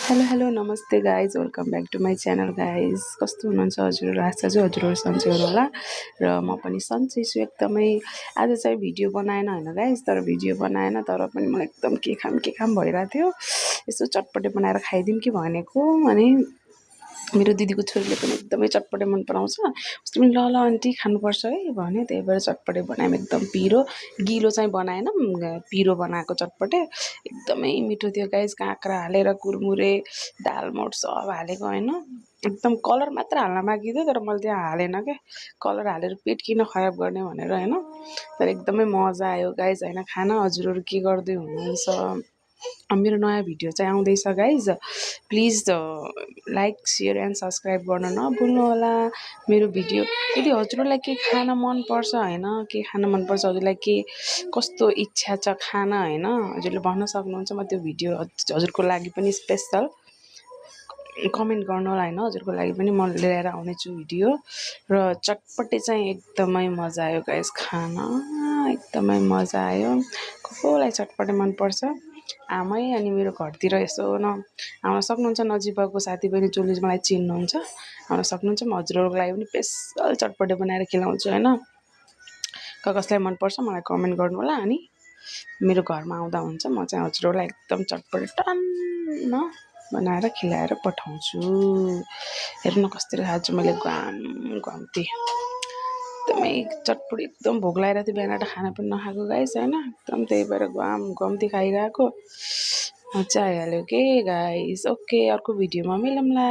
Hello namaste guys welcome back to my channel guys कस्तो हुनुहुन्छ हजुरहरू आशा चाहिँ हजुरहरू सन्चै हुनु होला र म पनि सन्चै छु एकदमै। आज चाहिँ भिडियो बनाएन होइन गाइज, तर भिडियो बनाएन तर पनि मलाई एकदम के खाम भइरहेको थियो। यसो चटपटे बनाएर खाइदिउँ कि भनेको। अनि मेरो दिदीको छोरीले पनि एकदमै चटपटे मन पराउँछ। उसले पनि ल आन्टी खानुपर्छ है भन्यो, त्यही भएर चटपटे बनायौँ। एकदम गिलो चाहिँ बनाएन, पिरो बनाएको चटपटे एकदमै मिठो थियो गाइज। काँक्रा हालेर कुरमुरे दालमोट सब हालेको होइन। एकदम कलर मात्र हाल्न बाँकी थियो, तर मैले त्यहाँ हालेन क्या, कलर हालेर पेट किन खराब गर्ने भनेर होइन। तर एकदमै मजा आयो गाइज होइन। खाना हजुरहरू के गर्दै हुनुहुन्छ? मेरो नयाँ भिडियो चाहिँ आउँदैछ guys, please like share and subscribe गर्न नभुल्नु होला मेरो भिडियो। यदि हजुरहरूलाई के खान मनपर्छ होइन, के खान मनपर्छ, हजुरलाई के कस्तो इच्छा छ खाना होइन, हजुरले भन्न सक्नुहुन्छ। म त्यो भिडियो हजुरको लागि पनि स्पेसल कमेन्ट गर्नु होला होइन। हजुरको लागि पनि म लिएर आउनेछु भिडियो। र चटपटे चाहिँ एकदमै मजा आयो गाइस, खाना एकदमै मजा आयो। कसलाई चटपटे मनपर्छ आमै अनि मेरो घरतिर यसो आउन सक्नुहुन्छ। नजिकको साथीबहिनी जसले मलाई चिन्नुहुन्छ आउन सक्नुहुन्छ। म हजुरहरूको लागि पनि स्पेसल चटपटे बनाएर खिलाउँछु होइन। कसलाई मनपर्छ मलाई कमेन्ट गर्नु होला, अनि मेरो घरमा आउँदा हुन्छ। म चाहिँ हजुरहरूलाई एकदम चटपटे टन्न बनाएर खिलाएर पठाउँछु। हेर्नु कसरी खान्छु मैले, घामती एकदमै चटपटी एकदम भोक लागेको थियो। बिहान खाना पनि नखाएको गाइस होइन, एकदम त्यही भएर घामती खाइरहेको। मजा आइहाल्यो के गाइस। ओके, अर्को भिडियोमा मिलौँला।